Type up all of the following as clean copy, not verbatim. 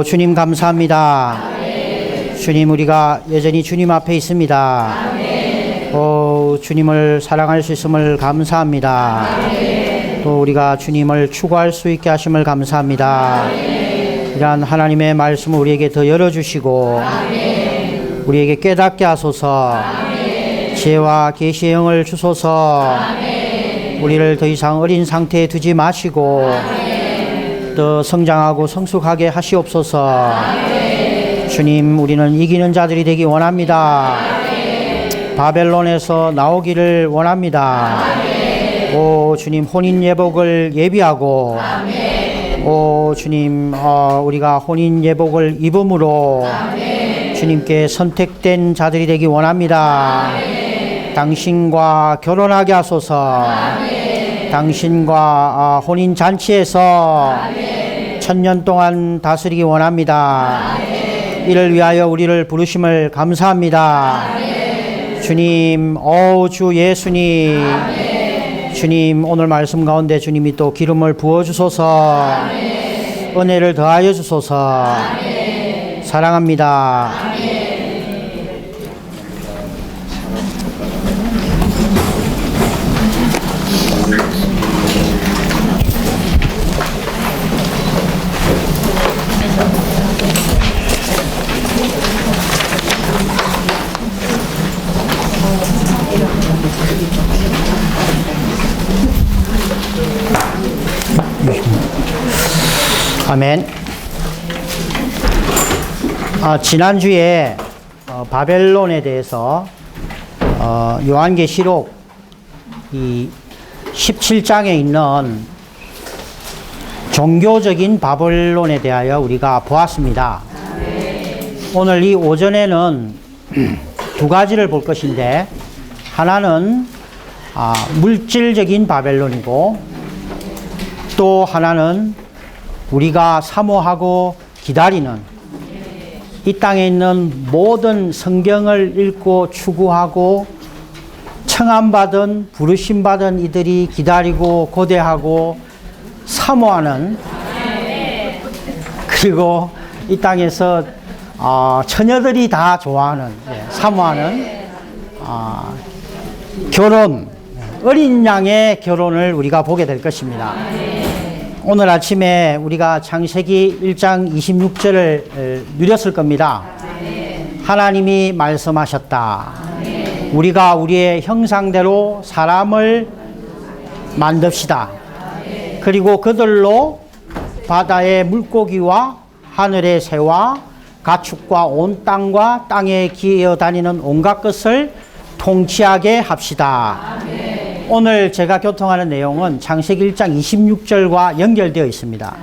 주님 감사합니다. 주님, 우리가 여전히 주님 앞에 있습니다. 주님을 사랑할 수 있음을 감사합니다. 또 우리가 주님을 추구할 수 있게 하심을 감사합니다. 이러한 하나님의 말씀을 우리에게 더 열어주시고 우리에게 깨닫게 하소서. 지혜와 계시의 영을 주소서. 우리를 더 이상 어린 상태에 두지 마시고 더 성장하고 성숙하게 하시옵소서. 주님, 우리는 이기는 자들이 되기 원합니다. 바벨론에서 나오기를 원합니다. 주님, 혼인 예복을 예비하고 주님, 우리가 혼인 예복을 입음으로 주님께 선택된 자들이 되기 원합니다. 당신과 결혼하게 하소서. 당신과 혼인 잔치에서 천년 동안 다스리기 원합니다. 이를 위하여 우리를 부르심을 감사합니다. 주님, 주 예수님, 주님, 오늘 말씀 가운데 주님이 또 기름을 부어주소서. 은혜를 더하여 주소서. 사랑합니다. 아멘. 지난주에 바벨론에 대해서 요한계시록 이 17장에 있는 종교적인 바벨론에 대하여 우리가 보았습니다. 오늘 이 오전에는 두 가지를 볼 것인데, 하나는 물질적인 바벨론이고 또 하나는 우리가 사모하고 기다리는, 이 땅에 있는 모든 성경을 읽고 추구하고 청함받은 부르심받은 이들이 기다리고 고대하고 사모하는, 그리고 이 땅에서 처녀들이 다 좋아하는, 사모하는 결혼, 어린 양의 결혼을 우리가 보게 될 것입니다. 오늘 아침에 우리가 창세기 1장 26절을 누렸을 겁니다. 하나님이 말씀하셨다. 우리가 우리의 형상대로 사람을 만듭시다. 그리고 그들로 바다의 물고기와 하늘의 새와 가축과 온 땅과 땅에 기어다니는 온갖 것을 통치하게 합시다. 오늘 제가 교통하는 내용은 창세기 1장 26절과 연결되어 있습니다.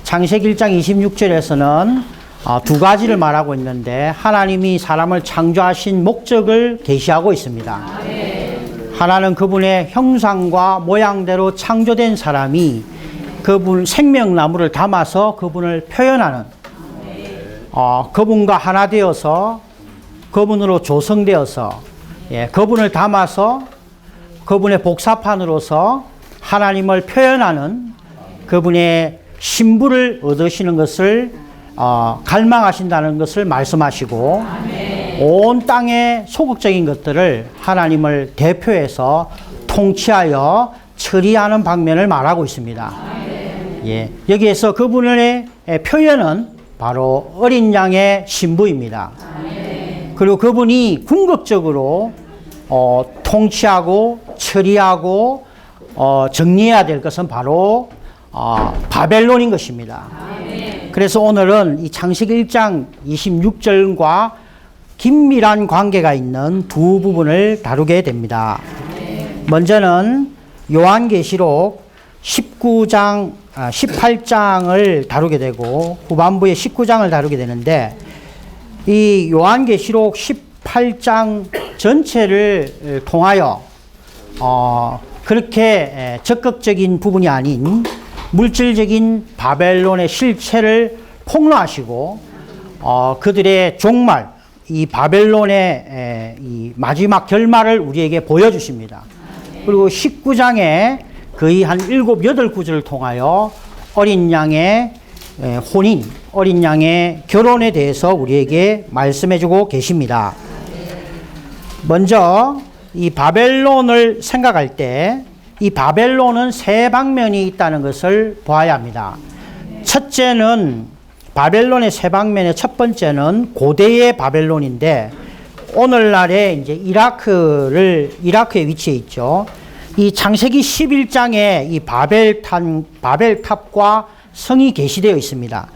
창세기 1장 26절에서는 두 가지를 말하고 있는데, 하나님이 사람을 창조하신 목적을 계시하고 있습니다. 하나는 그분의 형상과 모양대로 창조된 사람이 그분 생명나무를 담아서 그분을 표현하는, 그분과 하나 되어서 그분으로 조성되어서 그분을 담아서 그분의 복사판으로서 하나님을 표현하는 그분의 신부를 얻으시는 것을 갈망하신다는 것을 말씀하시고, 온 땅의 소극적인 것들을 하나님을 대표해서 통치하여 처리하는 방면을 말하고 있습니다. 여기에서 그분의 표현은 바로 어린 양의 신부입니다. 그리고 그분이 궁극적으로 통치하고 처리하고 정리해야 될 것은 바로 바벨론인 것입니다. 그래서 오늘은 이 창세기 1장 26절과 긴밀한 관계가 있는 두 부분을 다루게 됩니다. 먼저는 요한계시록 19장, 18장을 다루게 되고 후반부에 19장을 다루게 되는데, 이 요한계시록 18장 전체를 통하여 그렇게 적극적인 부분이 아닌 물질적인 바벨론의 실체를 폭로하시고 그들의 종말, 이 바벨론의 이 마지막 결말을 우리에게 보여주십니다. 그리고 19장에 거의 한 7, 8구절을 통하여 어린 양의 혼인, 어린 양의 결혼에 대해서 우리에게 말씀해주고 계십니다. 먼저 이 바벨론을 생각할 때 이 바벨론은 세 방면이 있다는 것을 보아야 합니다. 첫째는 바벨론의 세 방면의 첫 번째는 고대의 바벨론인데 오늘날의 이제 이라크에 위치해 있죠. 이 창세기 11장에 이 바벨탑과 성이 게시되어 있습니다.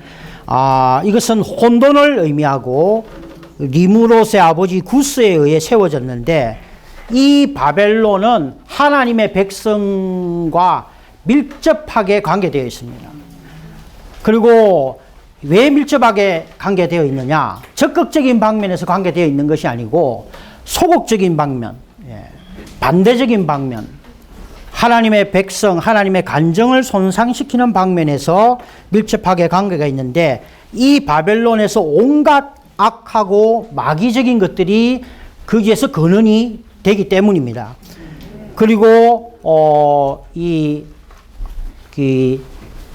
이것은 혼돈을 의미하고 리무롯의 아버지 구스에 의해 세워졌는데 이 바벨론은 하나님의 백성과 밀접하게 관계되어 있습니다. 그리고 왜 밀접하게 관계되어 있느냐? 적극적인 방면에서 관계되어 있는 것이 아니고 소극적인 방면, 반대적인 방면, 하나님의 백성, 하나님의 간정을 손상시키는 방면에서 밀접하게 관계가 있는데 이 바벨론에서 온갖 악하고 마귀적인 것들이 거기에서 근원이 되기 때문입니다. 그리고 이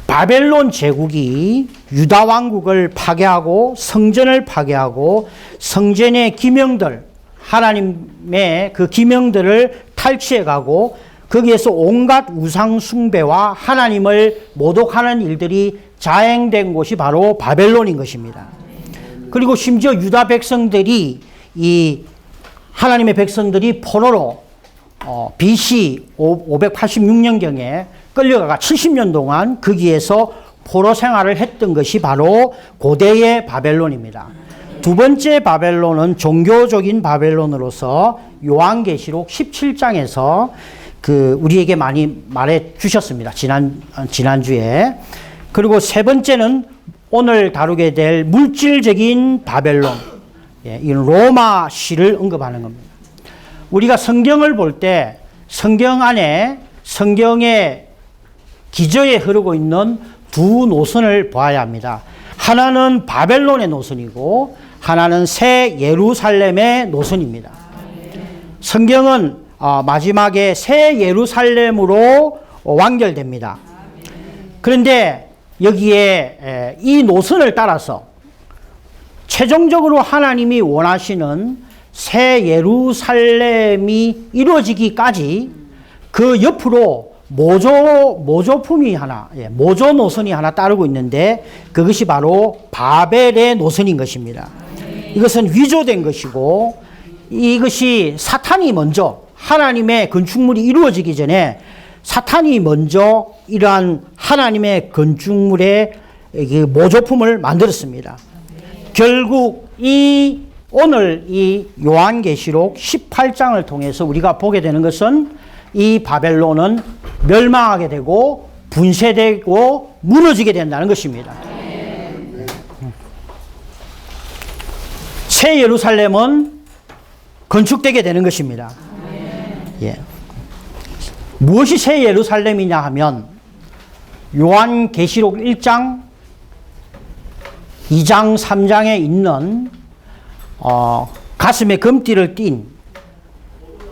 바벨론 제국이 유다 왕국을 파괴하고 성전을 파괴하고 성전의 기명들, 하나님의 그 기명들을 탈취해가고 거기에서 온갖 우상 숭배와 하나님을 모독하는 일들이 자행된 곳이 바로 바벨론인 것입니다. 그리고 심지어 유다 백성들이 하나님의 백성들이 포로로 BC 586년경에 끌려가가 70년 동안 거기에서 포로 생활을 했던 것이 바로 고대의 바벨론입니다. 두 번째 바벨론은 종교적인 바벨론으로서 요한계시록 17장에서 우리에게 많이 말해 주셨습니다. 지난주에. 그리고 세 번째는 오늘 다루게 될 물질적인 바벨론. 이건 로마시를 언급하는 겁니다. 우리가 성경을 볼 때 성경 안에 성경의 기저에 흐르고 있는 두 노선을 보아야 합니다. 하나는 바벨론의 노선이고 하나는 새 예루살렘의 노선입니다. 성경은 마지막에 새 예루살렘으로 완결됩니다. 그런데 여기에 이 노선을 따라서 최종적으로 하나님이 원하시는 새 예루살렘이 이루어지기까지 그 옆으로 모조품이 하나, 모조 노선이 하나 따르고 있는데 그것이 바로 바벨의 노선인 것입니다. 이것은 위조된 것이고 이것이 사탄이 먼저 하나님의 건축물이 이루어지기 전에 사탄이 먼저 이러한 하나님의 건축물의 모조품을 만들었습니다. 결국 오늘 이 요한계시록 18장을 통해서 우리가 보게 되는 것은 이 바벨론은 멸망하게 되고 분쇄되고 무너지게 된다는 것입니다. 새 예루살렘은 건축되게 되는 것입니다. 무엇이 새 예루살렘이냐 하면 요한계시록 1장, 2장, 3장에 있는 가슴에 금띠를 띤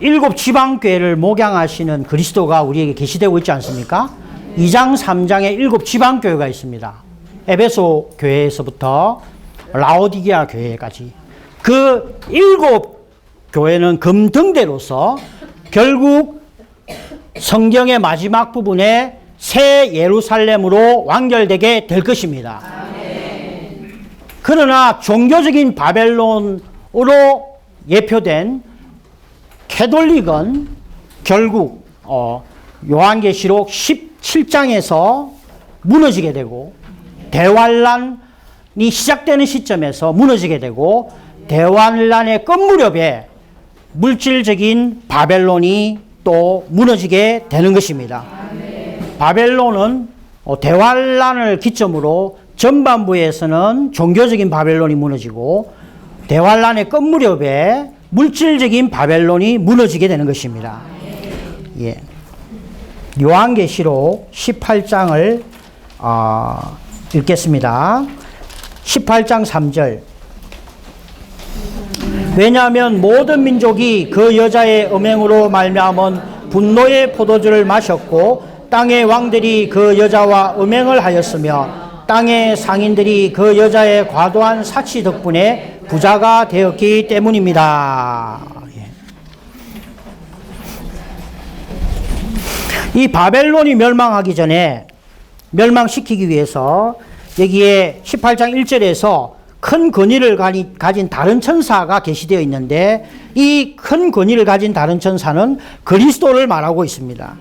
7 지방교회를 목양하시는 그리스도가 우리에게 계시되고 있지 않습니까? 2장, 3장에 7 지방교회가 있습니다. 에베소 교회에서부터 라오디게아 교회까지. 그 7 교회는 금등대로서 결국 성경의 마지막 부분에 새 예루살렘으로 완결되게 될 것입니다. 그러나 종교적인 바벨론으로 예표된 캐톨릭은 결국 요한계시록 17장에서 무너지게 되고 대환란이 시작되는 시점에서 무너지게 되고 대환란의 끝 무렵에 물질적인 바벨론이 또 무너지게 되는 것입니다. 바벨론은 대환란을 기점으로 전반부에서는 종교적인 바벨론이 무너지고 대환란의 끝 무렵에 물질적인 바벨론이 무너지게 되는 것입니다. 요한계시록 18장을 읽겠습니다. 18장 3절. 왜냐하면 모든 민족이 그 여자의 음행으로 말미암은 분노의 포도주를 마셨고 땅의 왕들이 그 여자와 음행을 하였으며 땅의 상인들이 그 여자의 과도한 사치 덕분에 부자가 되었기 때문입니다. 이 바벨론이 멸망하기 전에 멸망시키기 위해서 여기에 18장 1절에서 큰 권위를 가진 다른 천사가 계시되어 있는데 이 큰 권위를 가진 다른 천사는 그리스도를 말하고 있습니다.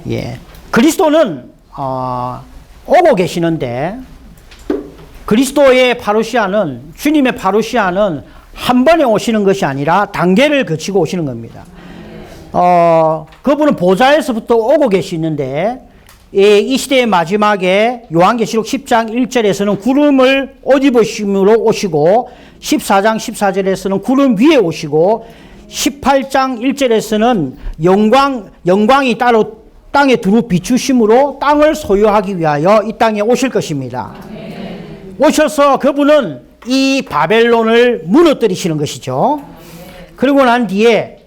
예. 그리스도는 오고 계시는데 그리스도의 파루시아는 주님의 파루시아는 한 번에 오시는 것이 아니라 단계를 거치고 오시는 겁니다. 그분은 보좌에서부터 오고 계시는데 이 시대의 마지막에 요한계시록 10장 1절에서는 구름을 옷 입으심으로 오시고 14장 14절에서는 구름 위에 오시고 18장 1절에서는 영광이 따로 땅에 두루 비추심으로 땅을 소유하기 위하여 이 땅에 오실 것입니다. 오셔서 그분은 이 바벨론을 무너뜨리시는 것이죠. 그리고 난 뒤에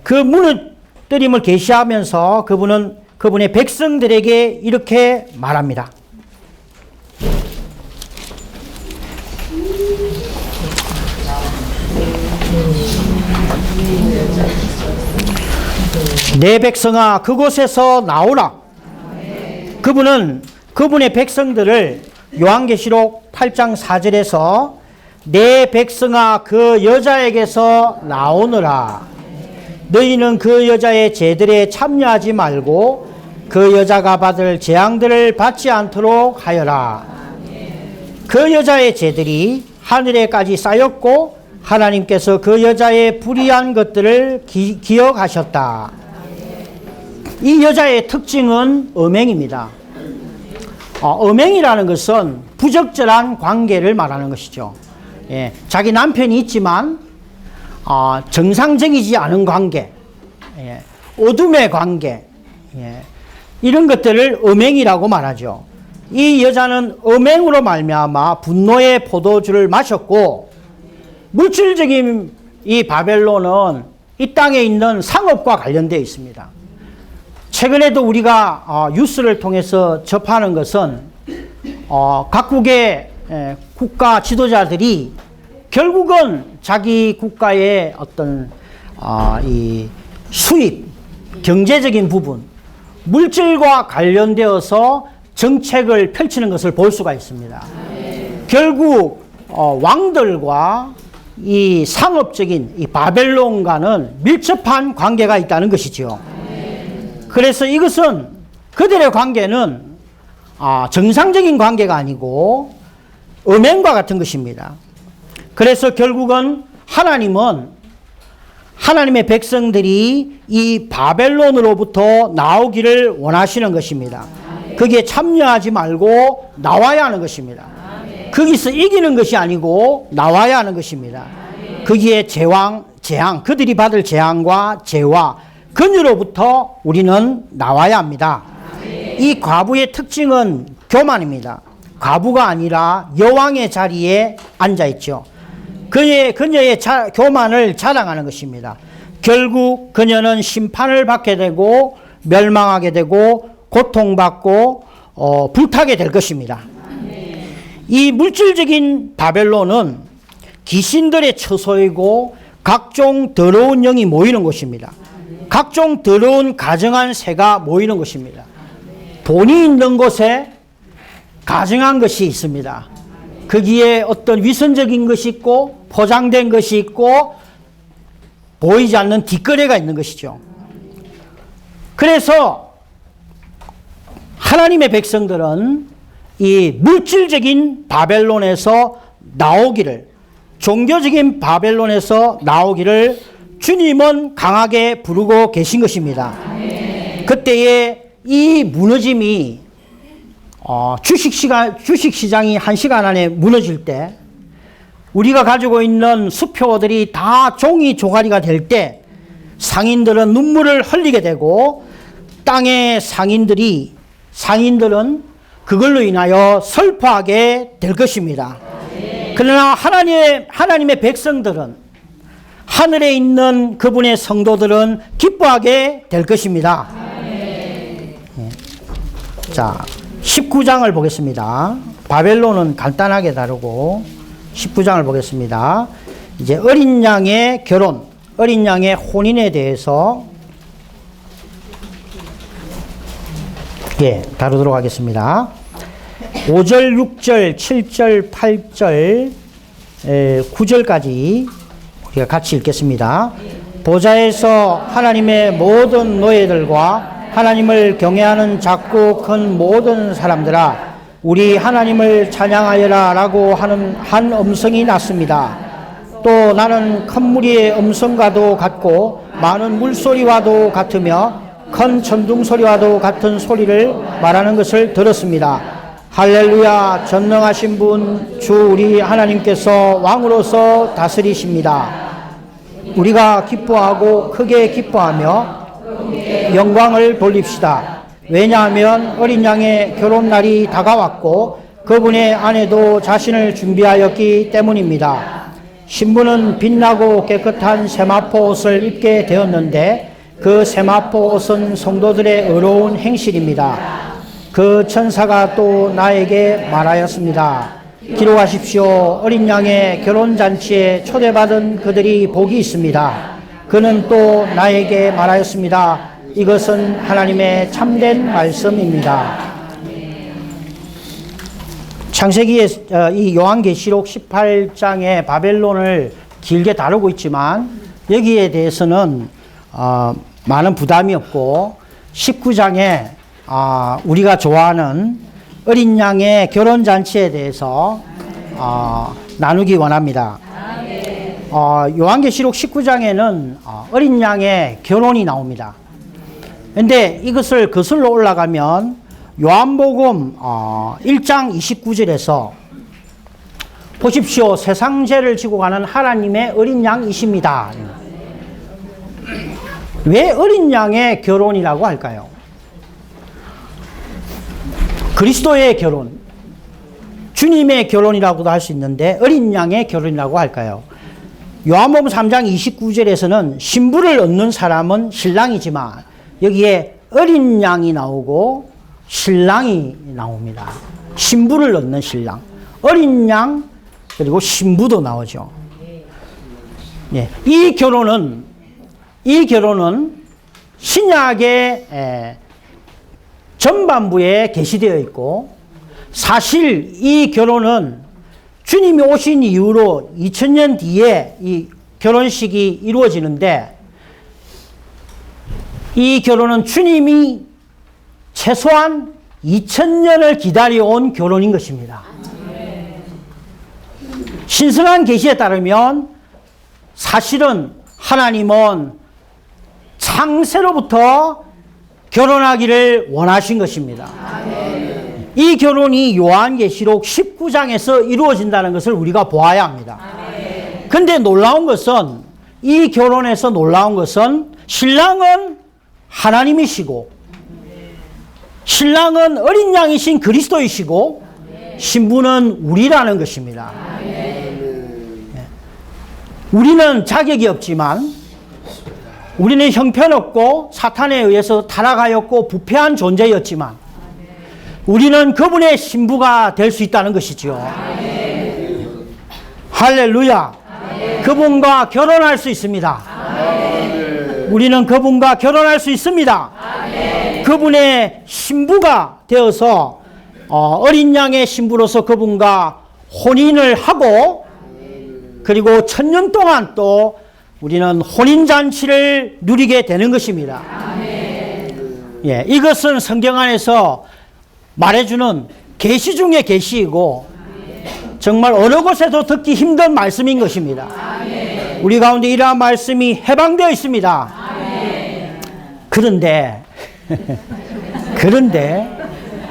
그 무너뜨림을 계시하면서 그분의 백성들에게 이렇게 말합니다. 내 백성아 그곳에서 나오라. 그분은 그분의 백성들을 요한계시록 8장 4절에서 내 백성아 그 여자에게서 나오느라. 너희는 그 여자의 제들에 참여하지 말고 그 여자가 받을 재앙들을 받지 않도록 하여라. 그 여자의 제들이 하늘에까지 쌓였고 하나님께서 그 여자의 불의한 것들을 기억하셨다. 이 여자의 특징은 음행입니다. 음행이라는 것은 부적절한 관계를 말하는 것이죠. 예, 자기 남편이 있지만 정상적이지 않은 관계, 예, 어둠의 관계, 예, 이런 것들을 음행이라고 말하죠. 이 여자는 음행으로 말미암아 분노의 포도주를 마셨고 물질적인 이 바벨론은 이 땅에 있는 상업과 관련되어 있습니다. 최근에도 우리가 뉴스를 통해서 접하는 것은 각국의 국가 지도자들이 결국은 자기 국가의 어떤 이 수입, 경제적인 부분, 물질과 관련되어서 정책을 펼치는 것을 볼 수가 있습니다. 결국 왕들과 이 상업적인 이 바벨론과는 밀접한 관계가 있다는 것이죠. 그래서 이것은 그들의 관계는 정상적인 관계가 아니고 음행과 같은 것입니다. 그래서 결국은 하나님은 하나님의 백성들이 이 바벨론으로부터 나오기를 원하시는 것입니다. 거기에 참여하지 말고 나와야 하는 것입니다. 거기서 이기는 것이 아니고 나와야 하는 것입니다. 거기에 재앙, 그들이 받을 재앙과 죄와 근유로부터 우리는 나와야 합니다. 이 과부의 특징은 교만입니다. 과부가 아니라 여왕의 자리에 앉아있죠. 그녀의 교만을 자랑하는 것입니다. 결국 그녀는 심판을 받게 되고 멸망하게 되고 고통받고 불타게 될 것입니다. 이 물질적인 바벨론은 귀신들의 처소이고 각종 더러운 영이 모이는 곳입니다. 각종 더러운 가증한 새가 모이는 것입니다. 돈이 있는 곳에 가증한 것이 있습니다. 거기에 어떤 위선적인 것이 있고 포장된 것이 있고 보이지 않는 뒷거래가 있는 것이죠. 그래서 하나님의 백성들은 이 물질적인 바벨론에서 나오기를, 종교적인 바벨론에서 나오기를 주님은 강하게 부르고 계신 것입니다. 그때에 이 무너짐이 주식시장이 1시간 안에 무너질 때, 우리가 가지고 있는 수표들이 다 종이 조가리가 될 때 상인들은 눈물을 흘리게 되고 땅의 상인들은 그걸로 인하여 슬퍼하게 될 것입니다. 그러나 하나님의 백성들은, 하늘에 있는 그분의 성도들은 기뻐하게 될 것입니다. 자, 19장을 보겠습니다. 바벨론은 간단하게 다루고 19장을 보겠습니다. 이제 어린 양의 결혼, 어린 양의 혼인에 대해서 다루도록 하겠습니다. 5절, 6절, 7절, 8절, 9절까지 우리가 같이 읽겠습니다. 보좌에서 하나님의 모든 노예들과 하나님을 경외하는 작고 큰 모든 사람들아, 우리 하나님을 찬양하여라 라고 하는 한 음성이 났습니다. 또 나는 큰 무리의 음성과도 같고 많은 물소리와도 같으며 큰 천둥소리와도 같은 소리를 말하는 것을 들었습니다. 할렐루야, 전능하신 분 주 우리 하나님께서 왕으로서 다스리십니다. 우리가 기뻐하고 크게 기뻐하며 영광을 돌립시다. 왜냐하면 어린 양의 결혼날이 다가왔고 그분의 아내도 자신을 준비하였기 때문입니다. 신부는 빛나고 깨끗한 세마포 옷을 입게 되었는데 그 세마포 옷은 성도들의 의로운 행실입니다. 그 천사가 또 나에게 말하였습니다. 기록하십시오. 어린 양의 결혼잔치에 초대받은 그들이 복이 있습니다. 그는 또 나에게 말하였습니다. 이것은 하나님의 참된 말씀입니다. 창세기에 이 요한계시록 18장에 바벨론을 길게 다루고 있지만 여기에 대해서는 많은 부담이 없고 19장에 우리가 좋아하는 어린 양의 결혼잔치에 대해서 나누기 원합니다. 요한계시록 19장에는 어린 양의 결혼이 나옵니다. 그런데 이것을 거슬러 올라가면 요한복음 1장 29절에서 보십시오. 세상 죄를 지고 가는 하나님의 어린 양이십니다. 왜 어린 양의 결혼이라고 할까요? 그리스도의 결혼, 주님의 결혼이라고도 할 수 있는데 어린 양의 결혼이라고 할까요? 요한복음 3장 29절에서는 신부를 얻는 사람은 신랑이지만 여기에 어린 양이 나오고 신랑이 나옵니다. 신부를 얻는 신랑, 어린 양, 그리고 신부도 나오죠. 예, 이 결혼은 신약의 전반부에 게시되어 있고, 사실 이 결혼은 주님이 오신 이후로 2000년 뒤에 이 결혼식이 이루어지는데, 이 결혼은 주님이 최소한 2000년을 기다려온 결혼인 것입니다. 신성한 계시에 따르면 사실은 하나님은 창세로부터 결혼하기를 원하신 것입니다. 이 결혼이 요한계시록 19장에서 이루어진다는 것을 우리가 보아야 합니다. 그런데 놀라운 것은, 이 결혼에서 놀라운 것은 신랑은 하나님이시고 신랑은 어린 양이신 그리스도이시고 신부는 우리라는 것입니다. 우리는 자격이 없지만, 우리는 형편없고 사탄에 의해서 타락하였고 부패한 존재였지만 우리는 그분의 신부가 될 수 있다는 것이죠. 할렐루야. 그분과 결혼할 수 있습니다. 우리는 그분과 결혼할 수 있습니다. 그분의 신부가 되어서 어린 양의 신부로서 그분과 혼인을 하고, 그리고 1000년 동안 또 우리는 혼인잔치를 누리게 되는 것입니다. 예, 이것은 성경 안에서 말해주는 계시 중의 계시이고 정말 어느 곳에도 듣기 힘든 말씀인 것입니다. 우리 가운데 이러한 말씀이 해방되어 있습니다. 그런데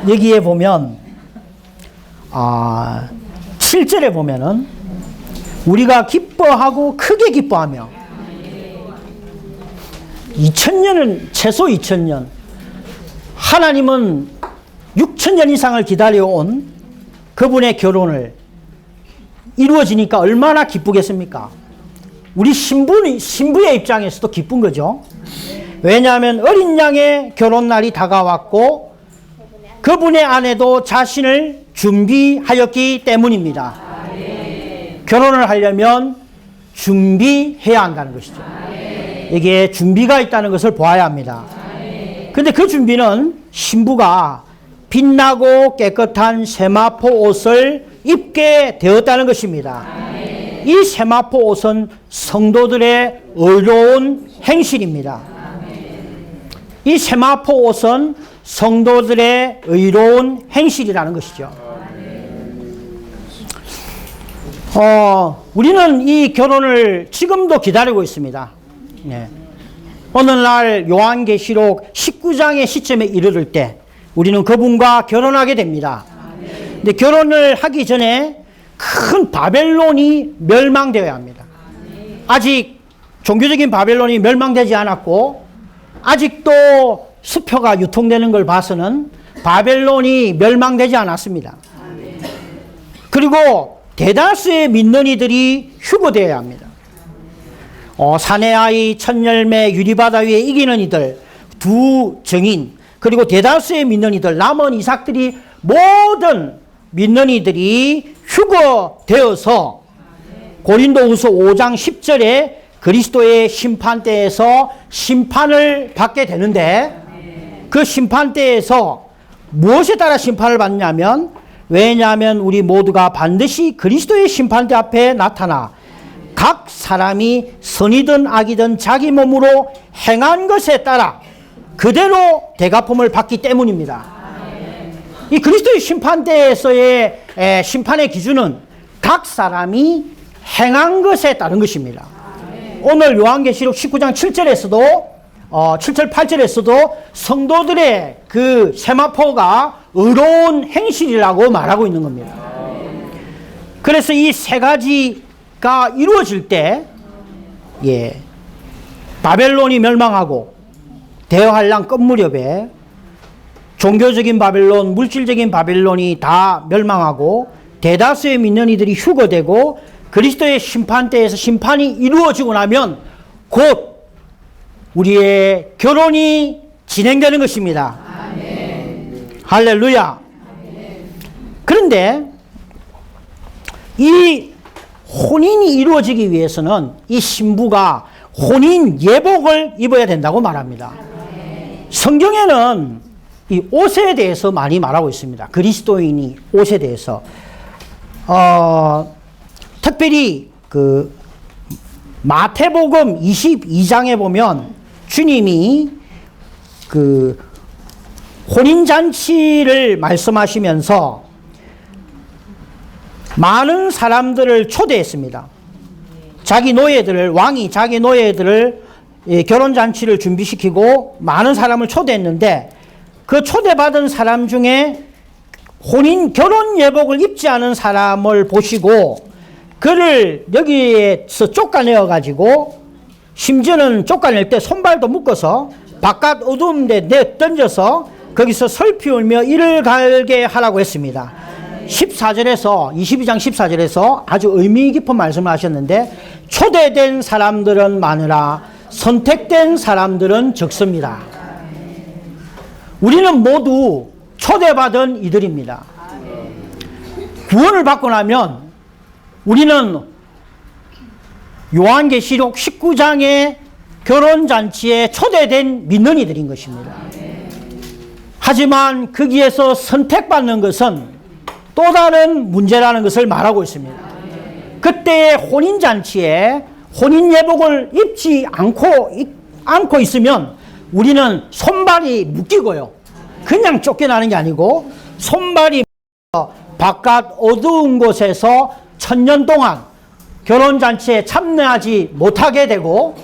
여기에 보면 7절에 보면은 우리가 기뻐하고 크게 기뻐하며, 2000년은 최소 2000년, 하나님은 6000년 이상을 기다려온 그분의 결혼을 이루어지니까 얼마나 기쁘겠습니까? 우리 신부의 입장에서도 기쁜 거죠. 왜냐하면 어린 양의 결혼날이 다가왔고 그분의 아내도 자신을 준비하였기 때문입니다. 결혼을 하려면 준비해야 한다는 것이죠. 이게 준비가 있다는 것을 보아야 합니다. 근데 그 준비는 신부가 빛나고 깨끗한 세마포 옷을 입게 되었다는 것입니다. 이 세마포 옷은 성도들의 의로운 행실입니다. 이 세마포 옷은 성도들의 의로운 행실이라는 것이죠. 우리는 이 결혼을 지금도 기다리고 있습니다. 네. 오늘날 요한계시록 19장의 시점에 이르를 때 우리는 그분과 결혼하게 됩니다. 근데 결혼을 하기 전에 큰 바벨론이 멸망되어야 합니다. 아직 종교적인 바벨론이 멸망되지 않았고 아직도 수표가 유통되는 걸 봐서는 바벨론이 멸망되지 않았습니다. 그리고 대다수의 믿는 이들이 휴거되어야 합니다. 사내아이, 첫열매, 유리바다 위에 이기는 이들, 두 증인, 그리고 대다수의 믿는 이들, 남은 이삭들이 모든 믿는 이들이 휴거되어서 고린도후서 5장 10절에 그리스도의 심판대에서 심판을 받게 되는데 그 심판대에서 무엇에 따라 심판을 받냐면 왜냐하면 우리 모두가 반드시 그리스도의 심판대 앞에 나타나 각 사람이 선이든 악이든 자기 몸으로 행한 것에 따라 그대로 대갚음을 받기 때문입니다. 이 그리스도의 심판대에서의 심판의 기준은 각 사람이 행한 것에 따른 것입니다. 오늘 요한계시록 19장 7절에서도 7절 8절에서도 성도들의 그 세마포가 의로운 행실이라고 말하고 있는 겁니다. 그래서 이 세 가지가 이루어질 때 바벨론이 멸망하고 대여한란 끝 무렵에 종교적인 바벨론, 물질적인 바벨론이 다 멸망하고 대다수의 믿는 이들이 휴거되고 그리스도의 심판대에서 심판이 이루어지고 나면 곧 우리의 결혼이 진행되는 것입니다. 아멘. 할렐루야. 아멘. 그런데 이 혼인이 이루어지기 위해서는 이 신부가 혼인 예복을 입어야 된다고 말합니다. 아멘. 성경에는 이 옷에 대해서 많이 말하고 있습니다. 그리스도인이 옷에 대해서 특별히 그 마태복음 22장에 보면 주님이 그 혼인잔치를 말씀하시면서 많은 사람들을 초대했습니다. 자기 노예들을, 왕이 자기 노예들을 결혼잔치를 준비시키고 많은 사람을 초대했는데 그 초대받은 사람 중에 결혼 예복을 입지 않은 사람을 보시고 그를 여기에서 쫓아내어 가지고 심지어는 쫓아낼 때 손발도 묶어서 바깥 어두운 데 던져서 거기서 슬피 울며 이를 갈게 하라고 했습니다. 14절에서 22장 14절에서 아주 의미 깊은 말씀을 하셨는데 초대된 사람들은 많으나 선택된 사람들은 적습니다. 우리는 모두 초대받은 이들입니다. 구원을 받고 나면 우리는 요한계시록 19장의 결혼잔치에 초대된 믿는 이들인 것입니다. 하지만 거기에서 선택받는 것은 또 다른 문제라는 것을 말하고 있습니다. 그때의 혼인잔치에 혼인 예복을 입지 않고 있으면 우리는 손발이 묶이고요. 그냥 쫓겨나는 게 아니고 손발이 바깥 어두운 곳에서 1000년 동안 결혼잔치에 참여하지 못하게 되고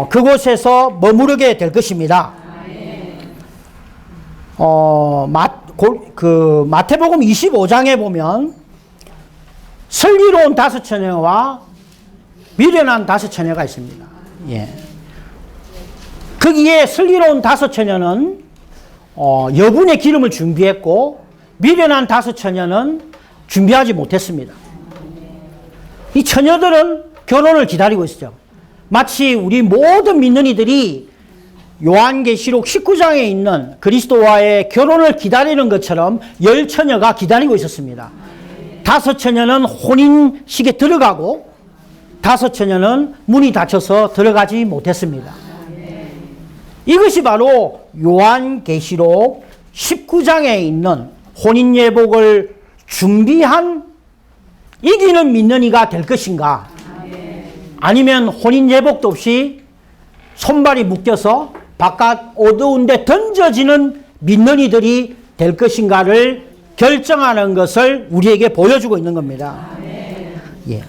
그곳에서 머무르게 될 것입니다. 마태복음 25장에 보면 슬기로운 5처녀와 미련한 5처녀가 있습니다. 거기에 슬기로운 5처녀는 여분의 기름을 준비했고 미련한 5처녀는 준비하지 못했습니다. 이 처녀들은 결혼을 기다리고 있죠. 마치 우리 모든 믿는 이들이 요한계시록 19장에 있는 그리스도와의 결혼을 기다리는 것처럼 10처녀가 기다리고 있었습니다. 5처녀는 혼인식에 들어가고 5처녀는 문이 닫혀서 들어가지 못했습니다. 이것이 바로 요한계시록 19장에 있는 혼인예복을 준비한 이기는 믿는 이가 될 것인가, 아니면 혼인예복도 없이 손발이 묶여서 바깥 어두운 데 던져지는 믿는 이들이 될 것인가를 결정하는 것을 우리에게 보여주고 있는 겁니다. 예.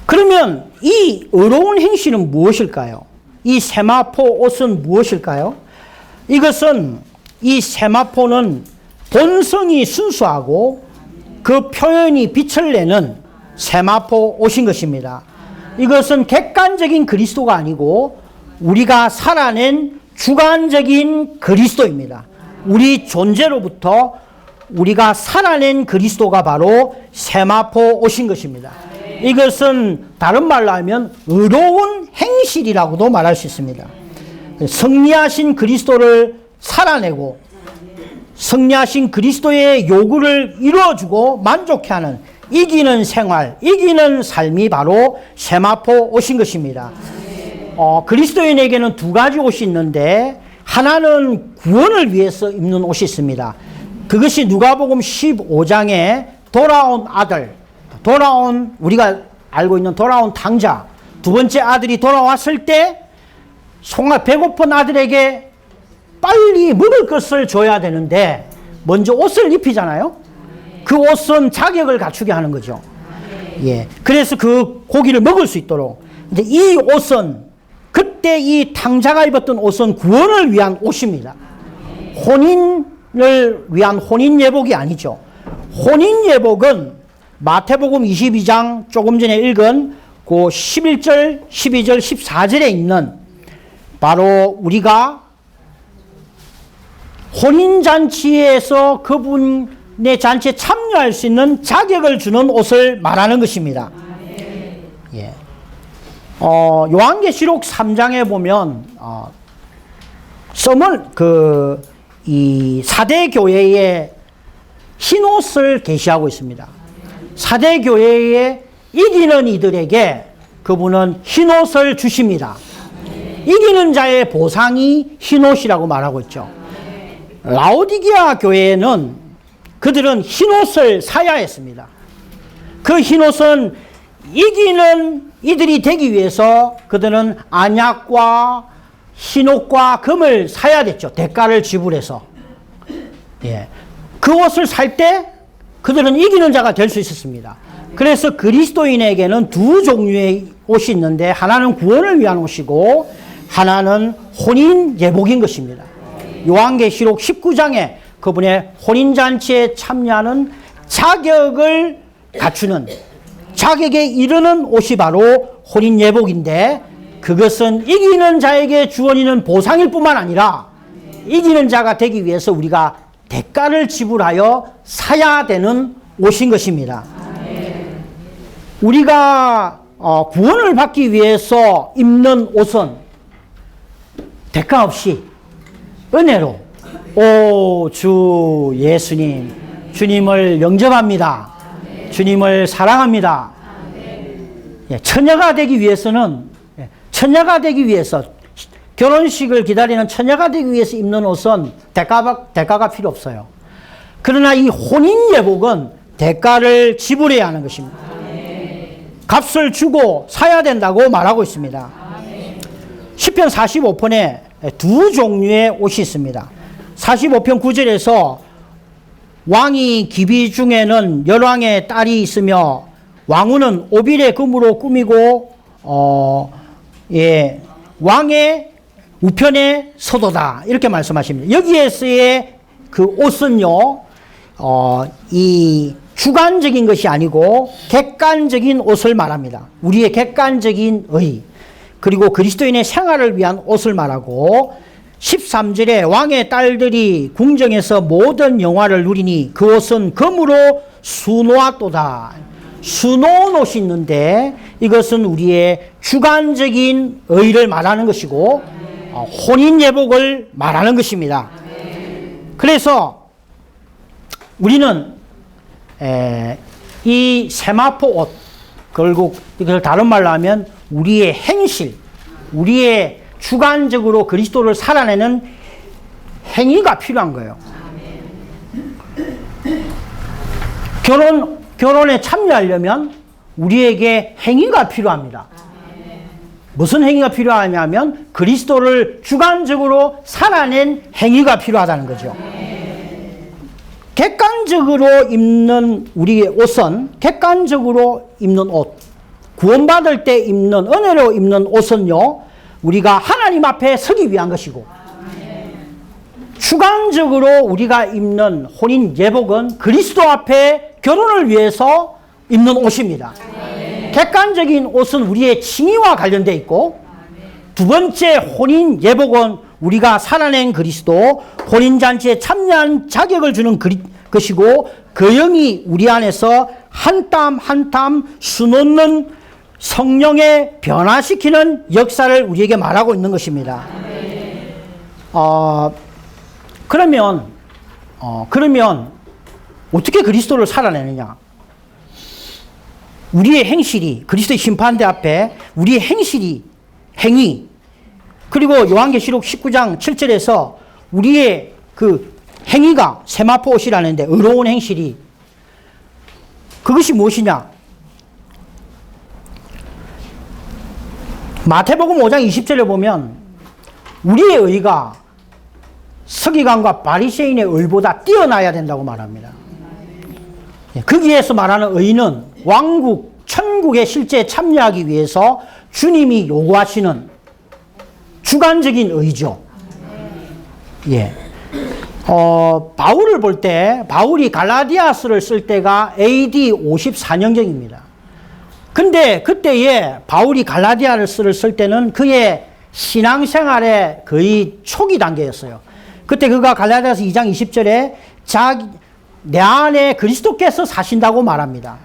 그러면 이 의로운 행실은 무엇일까요? 이 세마포 옷은 무엇일까요? 이것은, 이 세마포는 본성이 순수하고 그 표현이 빛을 내는 세마포 옷인 것입니다. 이것은 객관적인 그리스도가 아니고 우리가 살아낸 주관적인 그리스도입니다. 우리 존재로부터 우리가 살아낸 그리스도가 바로 세마포 옷인 것입니다. 이것은 다른 말로 하면 의로운 행실이라고도 말할 수 있습니다. 승리하신 그리스도를 살아내고 승리하신 그리스도의 요구를 이루어주고 만족해하는 이기는 생활, 이기는 삶이 바로 세마포 옷인 것입니다. 그리스도인에게는 두 가지 옷이 있는데, 하나는 구원을 위해서 입는 옷이 있습니다. 그것이 누가복음 15장에 돌아온 아들, 우리가 알고 있는 돌아온 탕자, 두 번째 아들이 돌아왔을 때 배고픈 아들에게 빨리 먹을 것을 줘야 되는데 먼저 옷을 입히잖아요. 그 옷은 자격을 갖추게 하는 거죠. 예. 그래서 그 고기를 먹을 수 있도록. 이제 이 옷은, 그때 이 탕자가 입었던 옷은 구원을 위한 옷입니다. 혼인을 위한 혼인 예복이 아니죠. 혼인 예복은 마태복음 22장 조금 전에 읽은 그 11절, 12절, 14절에 있는 바로 우리가 혼인잔치에서 그분의 잔치에 참여할 수 있는 자격을 주는 옷을 말하는 것입니다. 예. 요한계시록 3장에 보면, 이 사대 교회의 흰 옷을 계시하고 있습니다. 사대 교회에 이기는 이들에게 그분은 흰 옷을 주십니다. 이기는 자의 보상이 흰 옷이라고 말하고 있죠. 라오디게아 교회에는 그들은 흰 옷을 사야 했습니다. 그 흰 옷은 이기는 이들이 되기 위해서 그들은 안약과 흰옷과 금을 사야 됐죠. 대가를 지불해서. 예. 그 옷을 살 때 그들은 이기는 자가 될 수 있었습니다. 그래서 그리스도인에게는 두 종류의 옷이 있는데, 하나는 구원을 위한 옷이고 하나는 혼인 예복인 것입니다. 요한계시록 19장에 그분의 혼인잔치에 참여하는 자격을 갖추는, 자격에 이르는 옷이 바로 혼인 예복인데, 그것은 이기는 자에게 주어지는 보상일 뿐만 아니라 이기는 자가 되기 위해서 우리가 대가를 지불하여 사야 되는 옷인 것입니다. 우리가 구원을 받기 위해서 입는 옷은 대가 없이 은혜로, 오 주 예수님, 주님을 영접합니다. 주님을 사랑합니다. 처녀가 되기 위해서는, 결혼식을 기다리는 처녀가 되기 위해서 입는 옷은 대가가 필요 없어요. 그러나 이 혼인 예복은 대가를 지불해야 하는 것입니다. 값을 주고 사야 된다고 말하고 있습니다. 시편 45편에 두 종류의 옷이 있습니다. 45편 9절에서 왕이 기비 중에는 열왕의 딸이 있으며 왕후는 오빌의 금으로 꾸미고 왕의 우편에 서도다, 이렇게 말씀하십니다. 여기에서의 그 옷은요, 이 주관적인 것이 아니고 객관적인 옷을 말합니다. 우리의 객관적인 의, 그리고 그리스도인의 생활을 위한 옷을 말하고, 13절에 왕의 딸들이 궁정에서 모든 영화를 누리니 그 옷은 금으로 수놓았도다. 수놓은 옷이 있는데 이것은 우리의 주관적인 의를 말하는 것이고, 혼인 예복을 말하는 것입니다. 그래서 우리는 이 세마포 옷, 결국 이걸 다른 말로 하면 우리의 행실, 우리의 주관적으로 그리스도를 살아내는 행위가 필요한 거예요. 결혼에 참여하려면 우리에게 행위가 필요합니다. 무슨 행위가 필요하냐면 그리스도를 주관적으로 살아낸 행위가 필요하다는 거죠. 객관적으로 입는 우리의 옷은, 객관적으로 입는 옷, 구원받을 때 입는, 은혜로 입는 옷은요, 우리가 하나님 앞에 서기 위한 것이고, 주관적으로 우리가 입는 혼인 예복은 그리스도 앞에 결혼을 위해서 입는 옷입니다. 객관적인 옷은 우리의 칭의와 관련되어 있고, 두 번째 혼인 예복은 우리가 살아낸 그리스도, 혼인잔치에 참여한 자격을 주는 것이고, 그 영이 우리 안에서 한 땀 한 땀 수놓는 성령에 변화시키는 역사를 우리에게 말하고 있는 것입니다. 그러면 어떻게 그리스도를 살아내느냐? 우리의 행실이 그리스도의 심판대 앞에 우리의 행위, 그리고 요한계시록 19장 7절에서 우리의 그 행위가 세마포 옷이라는데, 의로운 행실이, 그것이 무엇이냐? 마태복음 5장 20절에 보면 우리의 의가 서기관과 바리새인의 의보다 뛰어나야 된다고 말합니다. 거기에서 말하는 의는 왕국, 천국에 실제 참여하기 위해서 주님이 요구하시는 주관적인 의죠. 예. 바울을 볼 때, 바울이 갈라디아서를 쓸 때가 AD 54년경입니다. 근데 그때에 바울이 갈라디아서를 쓸 때는 그의 신앙생활의 거의 초기 단계였어요. 그때 그가 갈라디아서 2장 20절에 내 안에 그리스도께서 사신다고 말합니다.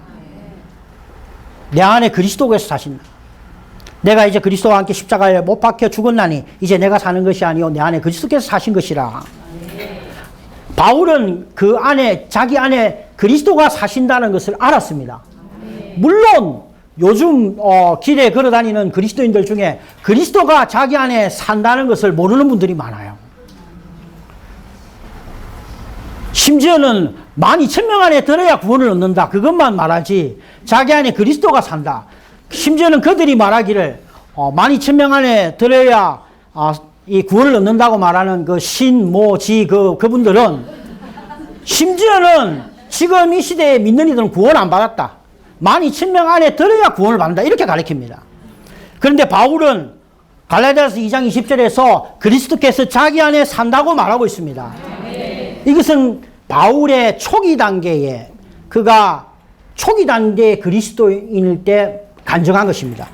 내 안에 그리스도께서 사신다. 내가 이제 그리스도와 함께 십자가에 못 박혀 죽었나니 이제 내가 사는 것이 아니요 내 안에 그리스도께서 사신 것이라. 바울은 그 안에, 자기 안에 그리스도가 사신다는 것을 알았습니다. 물론 요즘 길에 걸어다니는 그리스도인들 중에 그리스도가 자기 안에 산다는 것을 모르는 분들이 많아요. 심지어는 12,000명 안에 들어야 구원을 얻는다, 그것만 말하지 자기 안에 그리스도가 산다. 심지어는 그들이 말하기를 12,000명 안에 들어야 이 구원을 얻는다고 말하는 그 그분들은 심지어는 지금 이 시대에 믿는 이들은 구원 안 받았다, 12,000명 안에 들어야 구원을 받는다, 이렇게 가르칩니다. 그런데 바울은 갈라디아서 2장 20절에서 그리스도께서 자기 안에 산다고 말하고 있습니다. 이것은 바울의 초기 단계에, 그가 초기 단계의 그리스도인일 때 간증한 것입니다.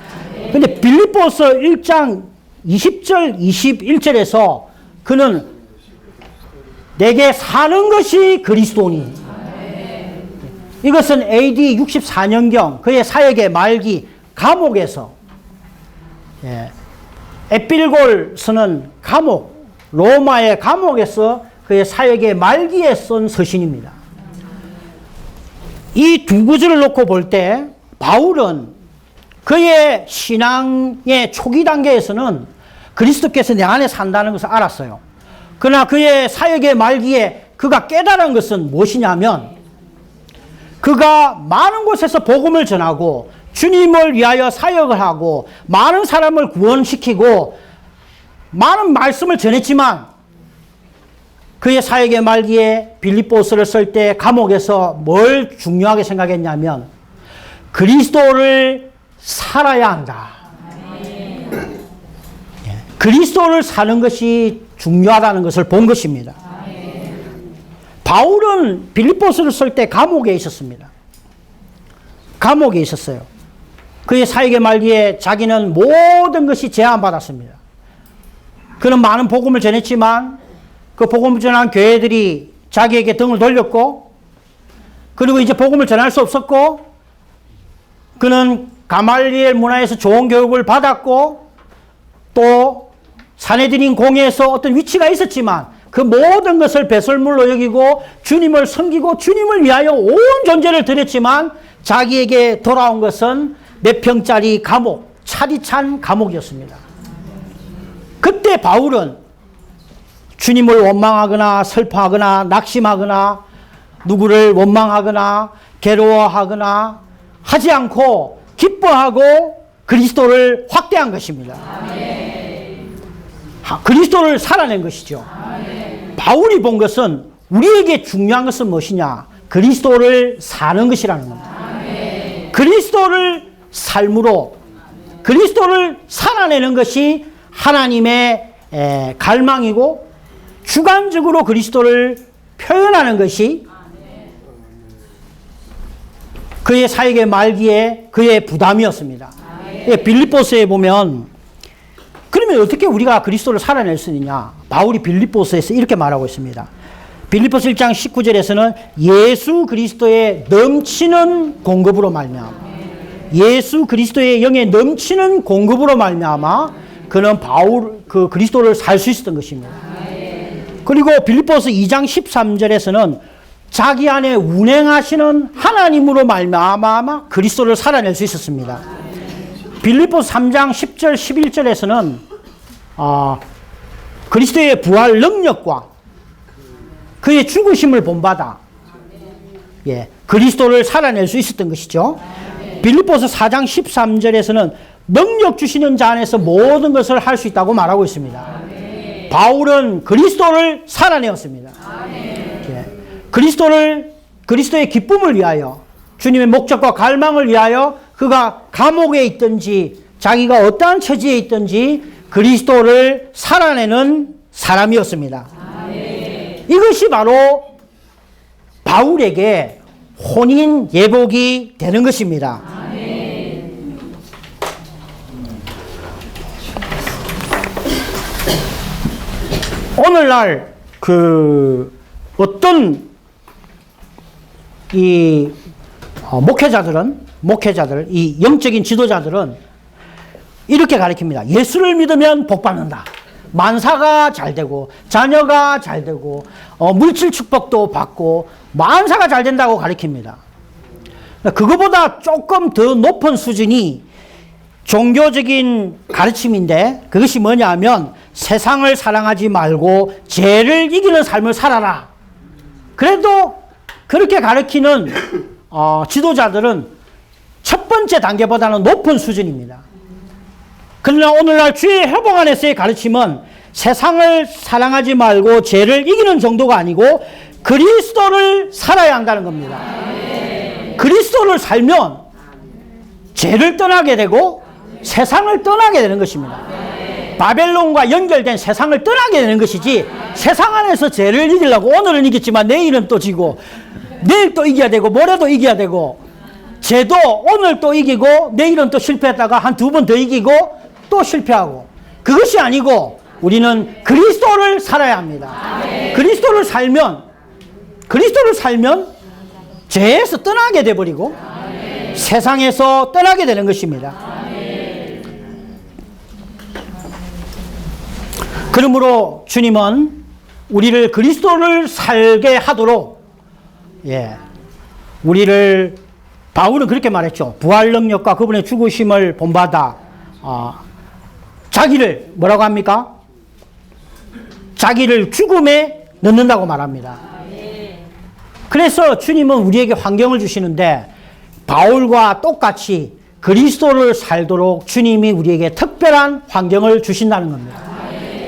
그런데 빌립보서 1장 20절 21절에서 그는 내게 사는 것이 그리스도니, 이것은 AD 64년경 그의 사역의 말기 감옥에서, 에필골서는 감옥, 로마의 감옥에서 그의 사역의 말기에 쓴 서신입니다. 이 두 구절을 놓고 볼 때 바울은 그의 신앙의 초기 단계에서는 그리스도께서 내 안에 산다는 것을 알았어요. 그러나 그의 사역의 말기에 그가 깨달은 것은 무엇이냐면, 그가 많은 곳에서 복음을 전하고 주님을 위하여 사역을 하고 많은 사람을 구원시키고 많은 말씀을 전했지만, 그의 사역의 말기에 빌립보서를 쓸 때 감옥에서 뭘 중요하게 생각했냐면 그리스도를 살아야 한다. 그리스도를 사는 것이 중요하다는 것을 본 것입니다. 바울은 빌립보서를 쓸 때 감옥에 있었습니다. 감옥에 있었어요. 그의 사역의 말기에 자기는 모든 것이 제한받았습니다. 그는 많은 복음을 전했지만 그 복음을 전한 교회들이 자기에게 등을 돌렸고, 그리고 이제 복음을 전할 수 없었고, 그는 가말리엘 문화에서 좋은 교육을 받았고, 또 사내들인 공회에서 어떤 위치가 있었지만 그 모든 것을 배설물로 여기고 주님을 섬기고 주님을 위하여 온 존재를 드렸지만 자기에게 돌아온 것은 몇 평짜리 감옥, 차디찬 감옥이었습니다. 그때 바울은 주님을 원망하거나 슬퍼하거나 낙심하거나 누구를 원망하거나 괴로워하거나 하지 않고 기뻐하고 그리스도를 확대한 것입니다. 그리스도를 살아낸 것이죠. 바울이 본 것은 우리에게 중요한 것은 무엇이냐? 그리스도를 사는 것이라는 겁니다. 그리스도를 삶으로 그리스도를 살아내는 것이 하나님의 갈망이고 주관적으로 그리스도를 표현하는 것이 그의 사역의 말기에 그의 부담이었습니다. 빌립보서에 보면 그러면 어떻게 우리가 그리스도를 살아낼 수 있느냐? 바울이 빌립보서에서 이렇게 말하고 있습니다. 빌립보서 1장 19절에서는 예수 그리스도의 넘치는 공급으로 말미암아 예수 그리스도의 영의 넘치는 공급으로 말미암아 그는 그 그리스도를 살 수 있었던 것입니다. 그리고 빌립보서 2장 13절에서는 자기 안에 운행하시는 하나님으로 말미암아 그리스도를 살아낼 수 있었습니다. 빌립보서 3장 10절 11절에서는 그리스도의 부활 능력과 그의 죽으심을 본받아 그리스도를 살아낼 수 있었던 것이죠. 빌립보서 4장 13절에서는 능력 주시는 자 안에서 모든 것을 할 수 있다고 말하고 있습니다. 바울은 그리스도를 살아내었습니다. 그리스도의 기쁨을 위하여 주님의 목적과 갈망을 위하여 그가 감옥에 있든지 자기가 어떠한 처지에 있든지 그리스도를 살아내는 사람이었습니다. 이것이 바로 바울에게 혼인 예복이 되는 것입니다. 오늘날 어떤 이 목회자들, 이 영적인 지도자들은 이렇게 가르칩니다. 예수를 믿으면 복 받는다. 만사가 잘 되고 자녀가 잘 되고 물질 축복도 받고 만사가 잘 된다고 가르칩니다. 그거보다 조금 더 높은 수준이 종교적인 가르침인데 그것이 뭐냐 하면 세상을 사랑하지 말고 죄를 이기는 삶을 살아라. 그래도 그렇게 가르치는 지도자들은 첫 번째 단계보다는 높은 수준입니다. 그러나 오늘날 주의 회복 안에서의 가르침은 세상을 사랑하지 말고 죄를 이기는 정도가 아니고 그리스도를 살아야 한다는 겁니다. 그리스도를 살면 죄를 떠나게 되고 세상을 떠나게 되는 것입니다. 바벨론과 연결된 세상을 떠나게 되는 것이지 세상 안에서 죄를 이기려고 오늘은 이겼지만 내일은 또 지고 내일 또 이겨야 되고 모레도 이겨야 되고 죄도 오늘 또 이기고 내일은 또 실패했다가 한 두 번 더 이기고 또 실패하고 그것이 아니고 우리는 그리스도를 살아야 합니다. 그리스도를 살면 죄에서 떠나게 돼버리고 세상에서 떠나게 되는 것입니다. 그러므로 주님은 우리를 그리스도를 살게 하도록 우리를 바울은 그렇게 말했죠. 부활 능력과 그분의 죽으심을 본받아 자기를 뭐라고 합니까? 자기를 죽음에 넣는다고 말합니다. 그래서 주님은 우리에게 환경을 주시는데 바울과 똑같이 그리스도를 살도록 주님이 우리에게 특별한 환경을 주신다는 겁니다.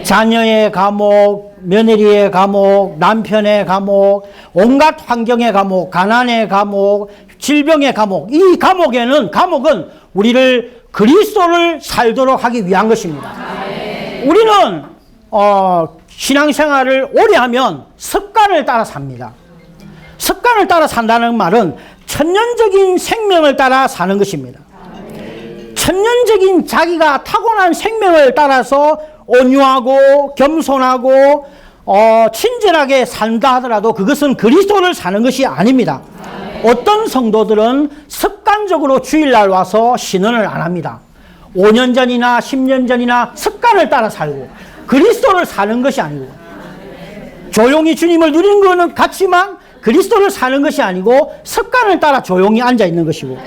자녀의 감옥, 며느리의 감옥, 남편의 감옥, 온갖 환경의 감옥, 가난의 감옥, 질병의 감옥. 이 감옥은 우리를 그리스도를 살도록 하기 위한 것입니다. 우리는 신앙생활을 오래 하면 습관을 따라 삽니다. 습관을 따라 산다는 말은 천년적인 생명을 따라 사는 것입니다. 천년적인 자기가 타고난 생명을 따라서 온유하고 겸손하고 친절하게 산다 하더라도 그것은 그리스도를 사는 것이 아닙니다. 어떤 성도들은 습관적으로 주일날 와서 신언을 안 합니다. 5년 전이나 10년 전이나 습관을 따라 살고 그리스도를 사는 것이 아니고, 조용히 주님을 누리는 거는 같지만 그리스도를 사는 것이 아니고 습관을 따라 조용히 앉아 있는 것이고,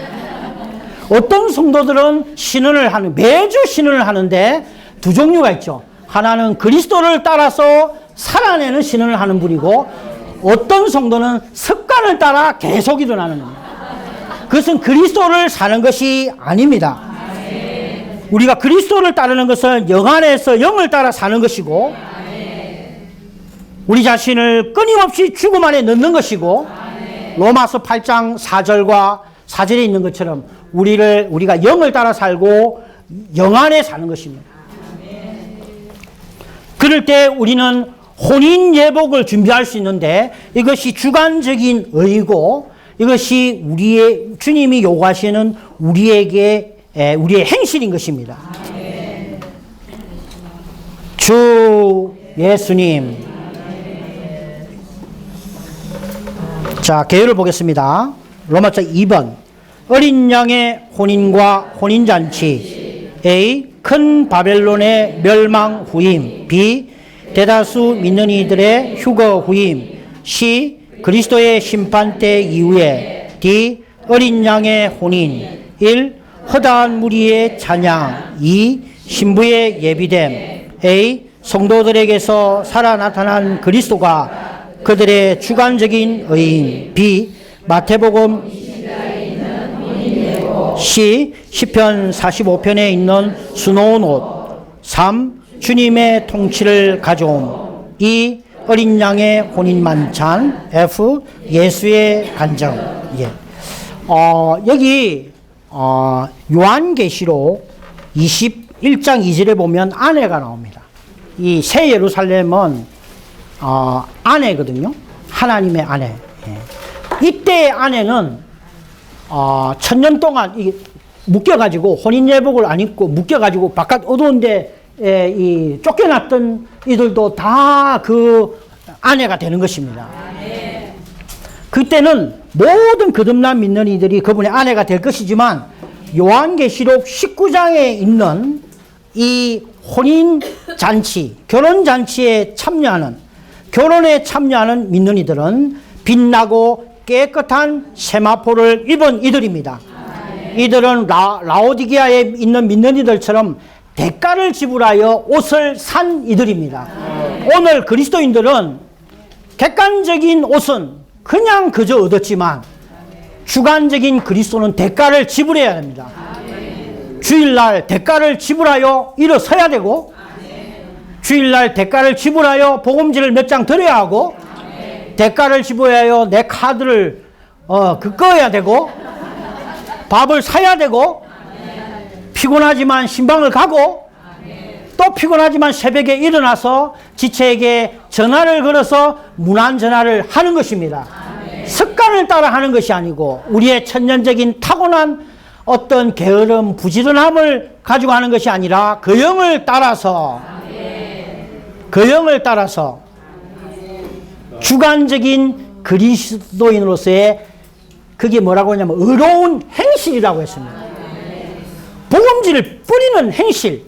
어떤 성도들은 신언을 하는, 매주 신언을 하는데 두 종류가 있죠. 하나는 그리스도를 따라서 살아내는 신언을 하는 분이고, 어떤 성도는 습관을 따라 계속 일어나는 겁니다. 그것은 그리스도를 사는 것이 아닙니다. 우리가 그리스도를 따르는 것은 영 안에서 영을 따라 사는 것이고, 우리 자신을 끊임없이 죽음 안에 넣는 것이고, 로마서 8장 4절과 4절에 있는 것처럼 우리가 영을 따라 살고 영 안에 사는 것입니다. 그럴 때 우리는 혼인 예복을 준비할 수 있는데, 이것이 주관적인 의이고, 이것이 주님이 요구하시는 우리의 행실인 것입니다. 주 예수님. 자, 개요를 보겠습니다. 로마서 2번. 어린 양의 혼인과 혼인잔치. A. 큰 바벨론의 멸망 후임. B. 대다수 믿는 이들의 휴거 후임. C. 그리스도의 심판대 이후에. D. 어린 양의 혼인. 1. 허다한 무리의 찬양. 2. 신부의 예비됨. A. 성도들에게서 살아 나타난 그리스도가 그들의 주관적인 의인. B. 마태복음. C. 시편 45편에 있는 수놓은 옷. 3. 주님의 통치를 가져옴. 2. 어린 양의 혼인 만찬. F. 예수의 간정. 예. 여기 요한계시록 21장 2절에 보면 아내가 나옵니다. 이 새 예루살렘은 아내거든요. 하나님의 아내. 예. 이때의 아내는 1000년 동안 묶여가지고 혼인예복을 안 입고 묶여가지고 바깥 어두운데 쫓겨났던 이들도 다 그 아내가 되는 것입니다. 그때는 모든 거듭난 믿는 이들이 그분의 아내가 될 것이지만, 요한계시록 19장에 있는 이 혼인잔치, 결혼잔치에 결혼에 참여하는 믿는 이들은 빛나고 깨끗한 세마포를 입은 이들입니다. 이들은 라오디게아에 있는 믿는 이들처럼 대가를 지불하여 옷을 산 이들입니다. 오늘 그리스도인들은 객관적인 옷은 그냥 그저 얻었지만, 주관적인 그리스도는 대가를 지불해야 합니다. 주일날 대가를 지불하여 일어서야 되고, 주일날 대가를 지불하여 복음지를 몇 장 드려야 하고, 대가를 지불하여 내 카드를 꺼야 되고, 밥을 사야 되고, 피곤하지만 신방을 가고, 또 피곤하지만 새벽에 일어나서 지체에게 전화를 걸어서 문안 전화를 하는 것입니다. 습관을 따라 하는 것이 아니고 우리의 천년적인 타고난 어떤 게으름, 부지런함을 가지고 하는 것이 아니라 그 영을 따라서 주관적인 그리스도인으로서의, 그게 뭐라고 하냐면 의로운 행실이라고 했습니다. 복음지를 뿌리는 행실.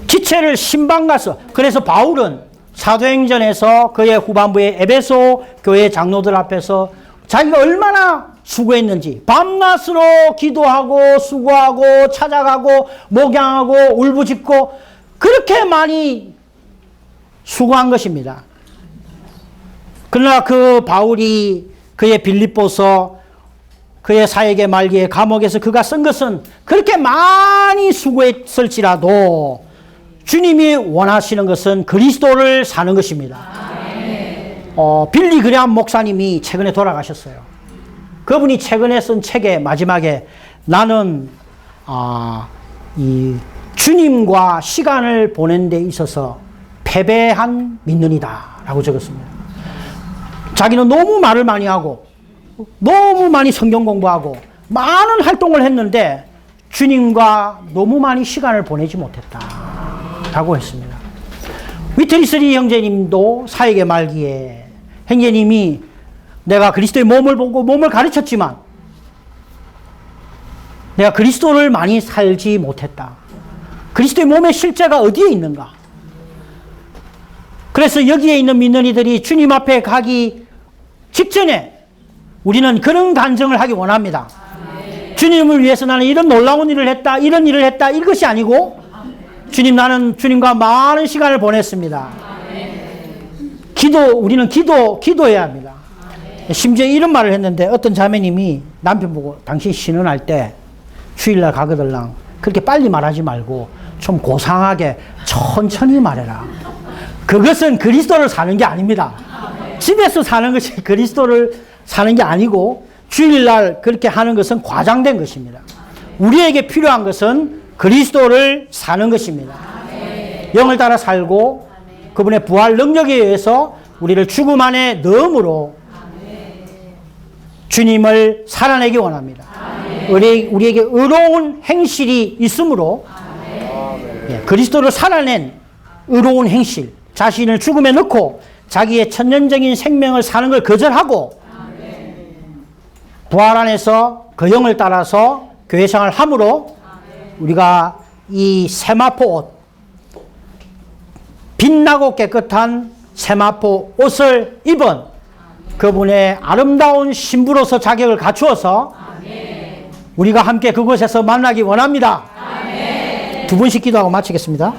지체를 신방 가서, 그래서 바울은 사도행전에서 그의 후반부에 에베소 교회 장로들 앞에서 자기가 얼마나 수고했는지, 밤낮으로 기도하고 수고하고 찾아가고 목양하고 울부짖고 그렇게 많이 수고한 것입니다. 그러나 그 바울이 그의 빌립보서, 그의 사역의 말기에 감옥에서 그가 쓴 것은 그렇게 많이 수고했을지라도 주님이 원하시는 것은 그리스도를 사는 것입니다. 빌리 그레함 목사님이 최근에 돌아가셨어요. 그분이 최근에 쓴 책의 마지막에 나는 이 주님과 시간을 보낸 데 있어서 패배한 믿는이다 라고 적었습니다. 자기는 너무 말을 많이 하고 너무 많이 성경 공부하고 많은 활동을 했는데 주님과 너무 많이 시간을 보내지 못했다 라고 했습니다. 위트리스리 형제님도 사역의 말기에 형제님이 내가 그리스도의 몸을 보고 몸을 가르쳤지만 내가 그리스도를 많이 살지 못했다. 그리스도의 몸의 실제가 어디에 있는가? 그래서 여기에 있는 믿는 이들이 주님 앞에 가기 직전에 우리는 그런 간증을 하기 원합니다. 주님을 위해서 나는 이런 놀라운 일을 했다, 이런 일을 했다, 이것이 아니고 주님, 나는 주님과 많은 시간을 보냈습니다. 우리는 기도해야 합니다. 심지어 이런 말을 했는데 어떤 자매님이 남편 보고 당신 신혼할 때 주일날 가거들랑 그렇게 빨리 말하지 말고 좀 고상하게 천천히 말해라. 그것은 그리스도를 사는 게 아닙니다. 집에서 사는 것이 그리스도를 사는 게 아니고 주일날 그렇게 하는 것은 과장된 것입니다. 우리에게 필요한 것은 그리스도를 사는 것입니다. 영을 따라 살고 그분의 부활 능력에 의해서 우리를 죽음 안에 넣음으로 주님을 살아내기 원합니다. 우리에게 의로운 행실이 있으므로 그리스도를 살아낸 의로운 행실, 자신을 죽음에 넣고 자기의 천년적인 생명을 사는 걸 거절하고 부활 안에서 그 영을 따라서 교회 생활을 함으로 우리가 이 세마포 옷, 빛나고 깨끗한 세마포 옷을 입은 그분의 아름다운 신부로서 자격을 갖추어서 우리가 함께 그곳에서 만나기 원합니다. 두 분씩 기도하고 마치겠습니다.